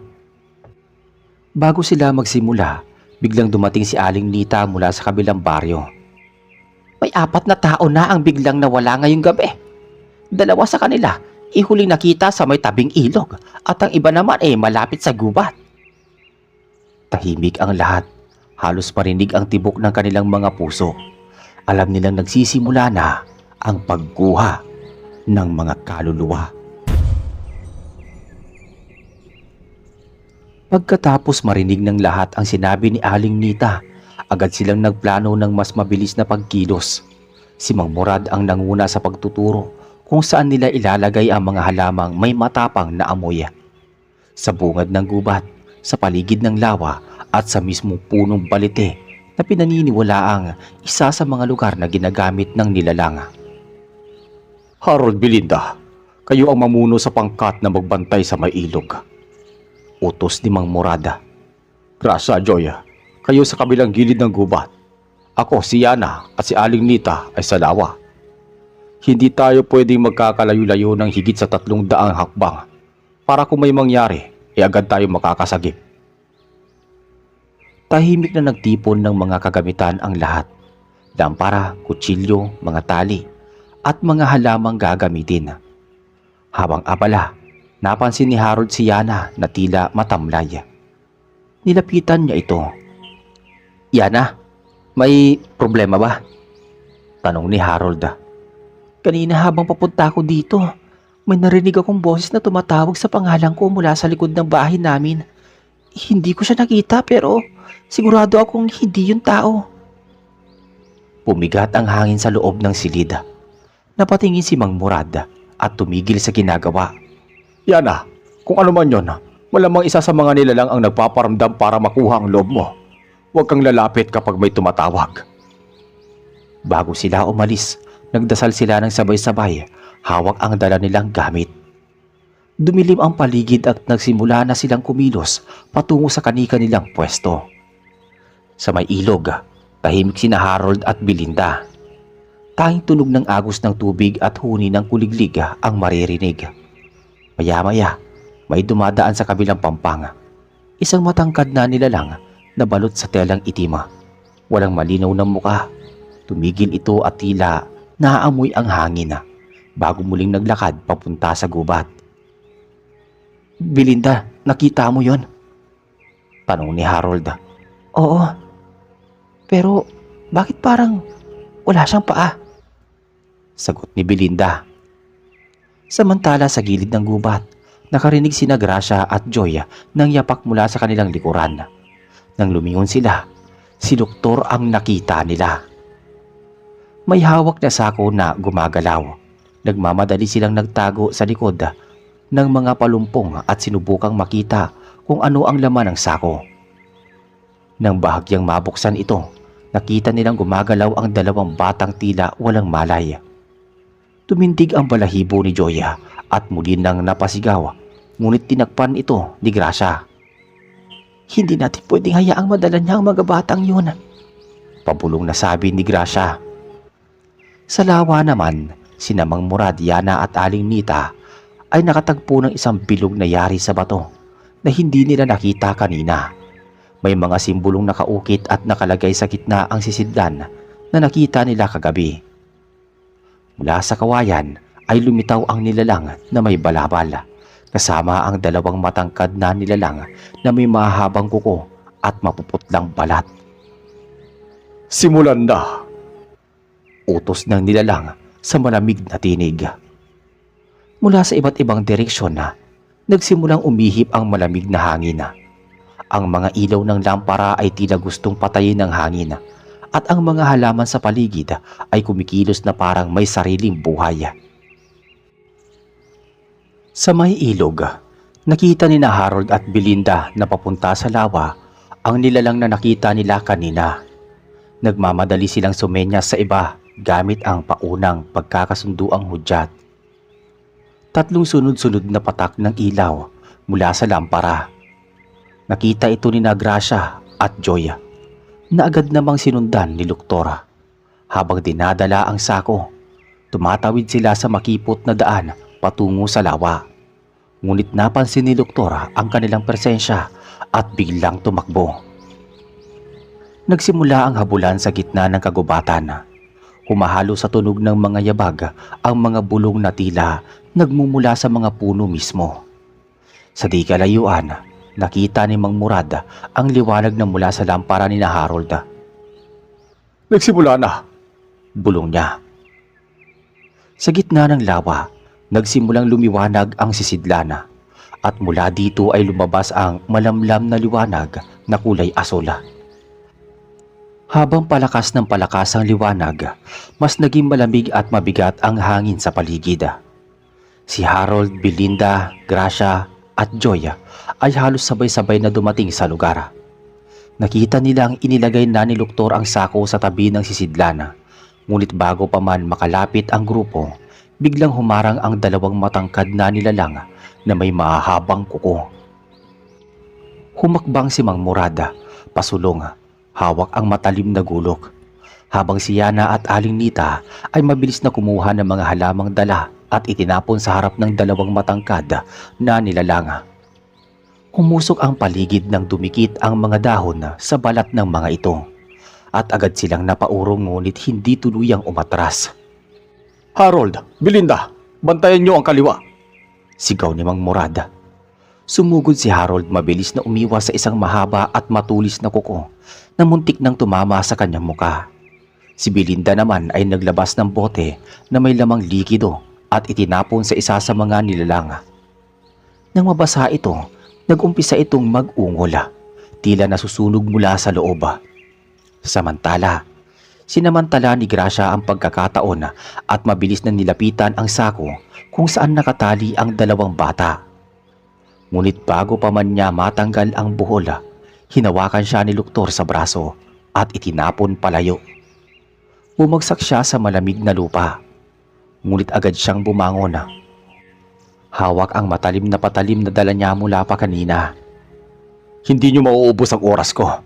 Bago sila magsimula, biglang dumating si Aling Nita mula sa kabilang baryo. May 4 na tao na ang biglang nawala ngayong gabi. 2 sa kanila, ihuling nakita sa may tabing ilog at ang iba naman ay malapit sa gubat. Tahimik ang lahat. Halos marinig ang tibok ng kanilang mga puso. Alam nilang nagsisimula na ang pagguha ng mga kaluluwa. Pagkatapos marinig ng lahat ang sinabi ni Aling Nita, agad silang nagplano ng mas mabilis na pagkilos. Si Mang Murad ang nanguna sa pagtuturo kung saan nila ilalagay ang mga halamang may matapang na amoy. Sa bungad ng gubat, sa paligid ng lawa at sa mismong punong balite na pinaniniwalaang isa sa mga lugar na ginagamit ng nilalang. Harold, Belinda, kayo ang mamuno sa pangkat na magbantay sa may ilog. Utos ni Mang Murad. Gracia, Joya, kayo sa kabilang gilid ng gubat. Ako, si Yana at si Aling Nita ay sa lawa. Hindi tayo pwedeng magkakalayo-layo ng higit sa 300 hakbang para kung may mangyari, agad tayo makakasagip. Tahimik na nagtipon ng mga kagamitan ang lahat. Lampara, kutsilyo, mga tali, at mga halamang gagamitin. Habang abala, napansin ni Harold si Yana na tila matamlay. Nilapitan niya ito. Yana, may problema ba? Tanong ni Harold. Kanina habang papunta ako dito, may narinig akong boses na tumatawag sa pangalan ko mula sa likod ng bahay namin. Hindi ko siya nakita pero sigurado akong hindi yung tao. Pumigat ang hangin sa loob ng silid. Napatingin si Mang Murad at tumigil sa ginagawa. Yana, kung ano man yon, malamang isa sa mga nilalang ang nagpaparamdam para makuha ang loob mo. Huwag kang lalapit kapag may tumatawag. Bago sila umalis, nagdasal sila ng sabay-sabay, hawak ang dala nilang gamit. Dumilim ang paligid at nagsimula na silang kumilos patungo sa kani-kanilang pwesto. Sa may ilog, tahimik sina Harold at Belinda. Tanging tunog ng agos ng tubig at huni ng kuliglig ang maririnig. Maya-maya, may dumadaan sa kabilang pampang. Isang matangkad na nilalang na balot sa telang itim. Walang malinaw na muka. Tumigil ito at tila naaamoy ang hangin bago muling naglakad papunta sa gubat. Belinda, nakita mo yon? Tanong ni Harold. Oo. Pero bakit parang wala siyang paa? Sagot ni Belinda. Samantala sa gilid ng gubat, nakarinig sina Gracia at Joy ng yapak mula sa kanilang likuran. Nang lumingon sila, si Doktor ang nakita nila. May hawak na sako na gumagalaw. Nagmamadali silang nagtago sa likod ng mga palumpong at sinubukang makita kung ano ang laman ng sako. Nang bahagyang mabuksan ito, nakita nilang gumagalaw ang 2 batang tila walang malay. Tumindig ang balahibo ni Joya at muli nang napasigaw, ngunit tinakpan ito ni Gracia. Hindi natin pwedeng hayaang madala niya ang mga batang yun, pabulong na sabi ni Gracia. Sa lawa naman, sina Mang Murad, Yana at Aling Nita ay nakatagpo ng isang bilog na yari sa bato na hindi nila nakita kanina. May mga simbolong nakaukit at nakalagay sa gitna ang sisidlan na nakita nila kagabi. Mula sa kawayan ay lumitaw ang nilalang na may balabal, kasama ang 2 matangkad na nilalang na may mahabang kuko at mapuputlang balat. Simulan na! Utos ng nilalang sa malamig na tinig. Mula sa iba't ibang direksyon nagsimulang umihip ang malamig na hangin. Ang mga ilaw ng lampara ay tila gustong patayin ng hangin at ang mga halaman sa paligid ay kumikilos na parang may sariling buhay. Sa may ilog, nakita ni na Harold at Belinda na papunta sa lawa ang nilalang na nakita nila kanina. Nagmamadali silang sumenyas sa iba gamit ang paunang pagkakasunduang hudyat. 3 sunod-sunod na patak ng ilaw mula sa lampara. Nakita ito ni na Gracia at Joy na agad namang sinundan ni Doktora. Habang dinadala ang sako, tumatawid sila sa makipot na daan patungo sa lawa. Ngunit napansin ni Doktora ang kanilang presensya at biglang tumakbo. Nagsimula ang habulan sa gitna ng kagubatan. Humahalo sa tunog ng mga yabag ang mga bulong na tila nagmumula sa mga puno mismo. Sa di kalayuan, nakita ni Mang Murad ang liwanag na mula sa lampara ni na Harold. Nagsimula na. Bulong niya. Sa gitna ng lawa, nagsimulang lumiwanag ang sisidlana at mula dito ay lumabas ang malamlam na liwanag na kulay asul. Habang palakas ng palakas ang liwanag, mas naging malamig at mabigat ang hangin sa paligid. Si Harold, Belinda, Gracia at Joy ay halos sabay-sabay na dumating sa lugar. Nakita nila ang inilagay na ni Doktor ang sako sa tabi ng sisidlana. Ngunit bago pa man makalapit ang grupo, biglang humarang ang 2 matangkad na nilalang na may mahahabang kuko. Humakbang si Mang Murad, pasulong, hawak ang matalim na gulok. Habang si Yana at Aling Nita ay mabilis na kumuha ng mga halamang dala at itinapon sa harap ng 2 matangkad na nilalang. Humusok ang paligid ng dumikit ang mga dahon sa balat ng mga ito. At agad silang napaurong ngunit hindi tuluyang umatras. Harold, Belinda, bantayan niyo ang kaliwa. Sigaw ni Mang Murad. Sumugod si Harold, mabilis na umiwas sa isang mahaba at matulis na kuko na muntik nang tumama sa kanyang muka. Si Belinda naman ay naglabas ng bote na may lamang likido at itinapon sa isa sa mga nilalang. Nang mabasa ito, nag-umpisa itong mag-ungol. Tila nasusunog mula sa loob. Samantala, sinamantala ni Gracia ang pagkakataon at mabilis na nilapitan ang sako kung saan nakatali ang 2 bata. Ngunit bago pa man niya matanggal ang buhol, hinawakan siya ni Doktor sa braso at itinapon palayo. Bumagsak siya sa malamig na lupa, ngunit agad siyang bumangon. Hawak ang matalim na patalim na dala niya mula pa kanina. Hindi niyo mauubos ang oras ko.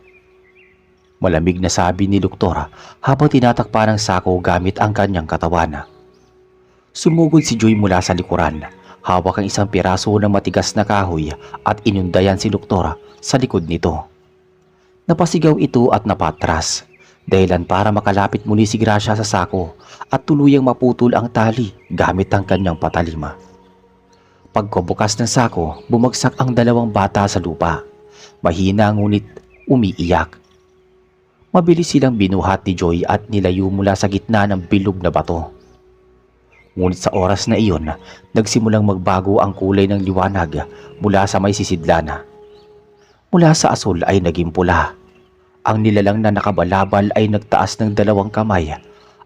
Malamig na sabi ni Doktor habang tinatakpan ng sako gamit ang kanyang katawan. Sumugod si Joy mula sa likuran, hawak ang isang piraso ng matigas na kahoy at inundayan si Doktor sa likod nito. Napasigaw ito at napatras, dahilan para makalapit muli si Gracia sa sako at tuluyang maputol ang tali gamit ang kanyang patalima. Pagkabukas ng sako, bumagsak ang 2 bata sa lupa. Mahina ngunit umiiyak. Mabilis silang binuhat ni Joy at nilayo mula sa gitna ng bilog na bato. Ngunit sa oras na iyon, nagsimulang magbago ang kulay ng liwanag mula sa may sisidlana. Mula sa asul ay naging pula. Ang nilalang na nakabalabal ay nagtaas ng 2 kamay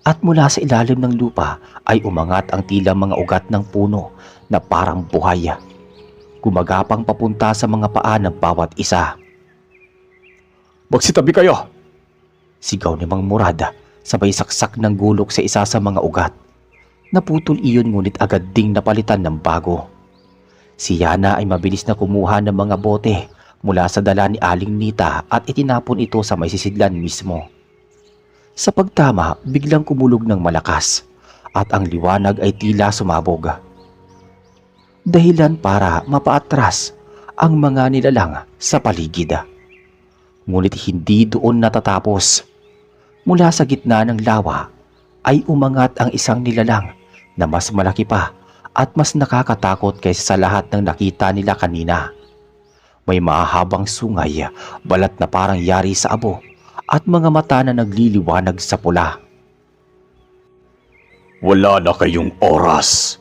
at mula sa ilalim ng lupa ay umangat ang tila mga ugat ng puno na parang buhay. Gumagapang papunta sa mga paa ng bawat isa. Magsitabi kayo! Sigaw ni Mang Murad, sabay saksak ng gulok sa isa sa mga ugat. Naputol iyon ngunit agad ding napalitan ng bago. Si Yana ay mabilis na kumuha ng mga bote mula sa dala ni Aling Nita at itinapon ito sa may sisidlan mismo. Sa pagtama, biglang kumulog ng malakas at ang liwanag ay tila sumabog. Dahilan para mapaatras ang mga nilalang sa paligid. Ngunit hindi doon natatapos. Mula sa gitna ng lawa ay umangat ang isang nilalang na mas malaki pa at mas nakakatakot kaysa sa lahat ng nakita nila kanina. May mahahabang sungay, balat na parang yari sa abo at mga mata na nagliliwanag sa pula. Wala na kayong oras.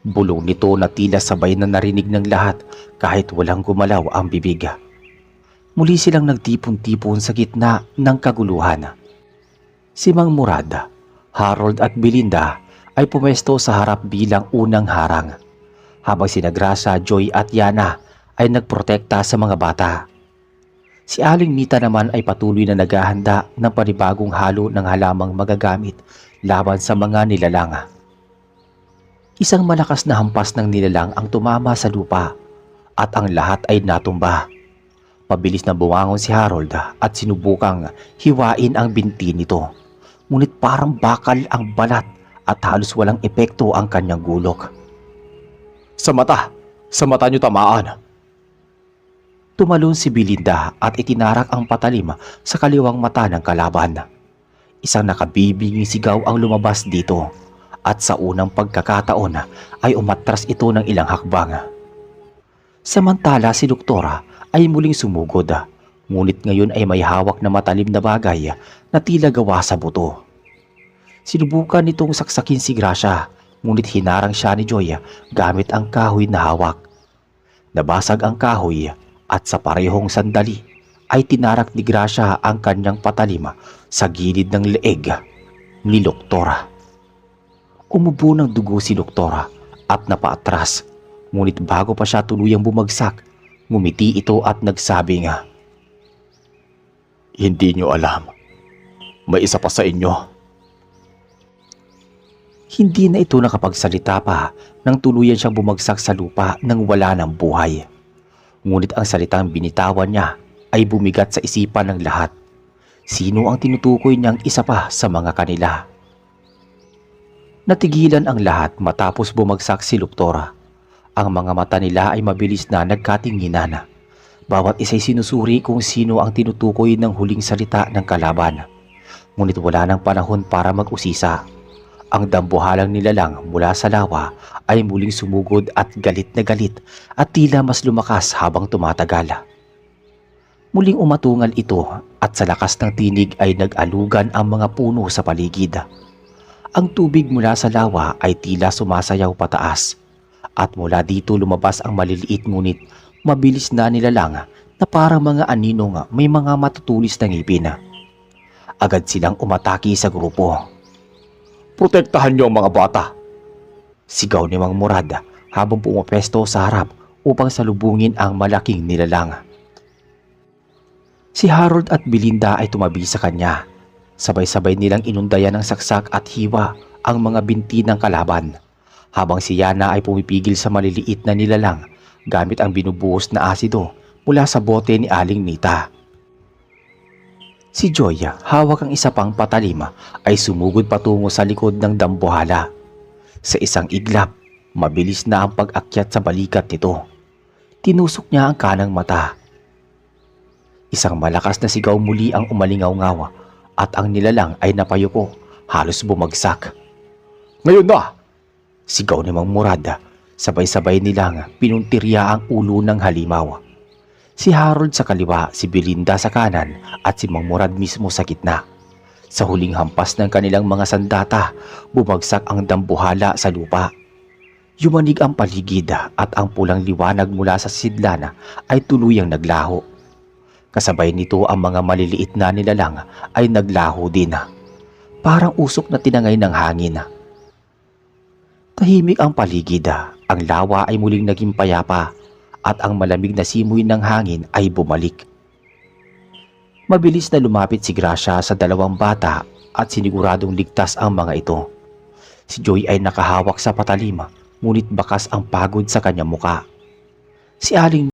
Bulong nito na tila sabay na narinig ng lahat kahit walang gumalaw ang bibig. Muli silang nagtipon-tipon sa gitna ng kaguluhan. Si Mang Murad, Harold at Belinda ay pumesto sa harap bilang unang harang. habang sina Gracia, Joy at Yana ay nagprotekta sa mga bata. Si Aling Nita naman ay patuloy na naghahanda ng panibagong halo ng halamang magagamit laban sa mga nilalang. Isang malakas na hampas ng nilalang ang tumama sa lupa at ang lahat ay natumba. Mabilis na bumangon si Harold at sinubukang hiwain ang binti nito. Ngunit parang bakal ang balat at halos walang epekto ang kanyang gulok. Sa mata niyo tamaan. Tumalon si Belinda at itinarak ang patalim sa kaliwang mata ng kalaban. Isang nakabibinging sigaw ang lumabas dito at sa unang pagkakataon ay umatras ito ng ilang hakbang. Samantala si Doktora ay muling sumugod, ngunit ngayon ay may hawak na matalim na bagay na tila gawa sa buto. Sinubukan nitong saksakin si Gracia, ngunit hinarang siya ni Joy gamit ang kahoy na hawak. Nabasag ang kahoy at sa parehong sandali ay tinarak ni Gracia ang kanyang patalim sa gilid ng leeg ni Doktora. Umubo ng dugo si Doktora at napaatras, ngunit bago pa siya tuluyang bumagsak, ngumiti ito at nagsabi nga, Hindi niyo alam. May isa pa sa inyo. Hindi na ito nakapagsalita pa nang tuluyan siyang bumagsak sa lupa nang wala ng buhay. Ngunit ang salitang binitawan niya ay bumigat sa isipan ng lahat. Sino ang tinutukoy niyang isa pa sa mga kanila? Natigilan ang lahat matapos bumagsak si Doktora. Ang mga mata nila ay mabilis na nagkatinginan. Bawat isa'y sinusuri kung sino ang tinutukoy ng huling salita ng kalaban. Ngunit wala ng panahon para mag-usisa. Ang dambuhalang nilalang mula sa lawa ay muling sumugod at galit at tila mas lumakas habang tumatagal. Muling umatungal ito at sa lakas ng tinig ay nag-alugan ang mga puno sa paligid. Ang tubig mula sa lawa ay tila sumasayaw pataas. At mula dito lumabas ang maliliit ngunit mabilis na nilalang na parang mga aninong may mga matutulis na ngipin. Agad silang umatake sa grupo. Protektahan niyo ang mga bata. Sigaw ni Mang Murad habang pumapesto sa harap upang salubungin ang malaking nilalang. Si Harold at Belinda ay tumabi sa kanya. Sabay-sabay nilang inundayan ng saksak at hiwa ang mga binti ng kalaban. Habang si Yana ay pumipigil sa maliliit na nilalang gamit ang binubuhos na asido mula sa bote ni Aling Nita. Si Joy, hawak ang isa pang patalim, ay sumugod patungo sa likod ng dambuhala. Sa isang iglap, mabilis na ang pag-akyat sa balikat nito. Tinusok niya ang kanang mata. Isang malakas na sigaw muli ang umalingaw-ngaw at ang nilalang ay napayuko, halos bumagsak. Ngayon na! Sigaw ni Mang Murad, sabay-sabay nilang pinuntirya ang ulo ng halimaw. Si Harold sa kaliwa, si Belinda sa kanan at si Mang Murad mismo sa gitna. Sa huling hampas ng kanilang mga sandata, bumagsak ang dambuhala sa lupa. Yumanig ang paligid at ang pulang liwanag mula sa sidlana ay tuluyang naglaho. Kasabay nito ang mga maliliit na nilalang ay naglaho din. Parang usok na tinangay ng hangin. Tahimik ang paligid, ang lawa ay muling naging payapa at ang malamig na simoy ng hangin ay bumalik. Mabilis na lumapit si Gracia sa dalawang bata at siniguradong ligtas ang mga ito. Si Joy ay nakahawak sa patalim, ngunit bakas ang pagod sa kanyang muka. Si Aling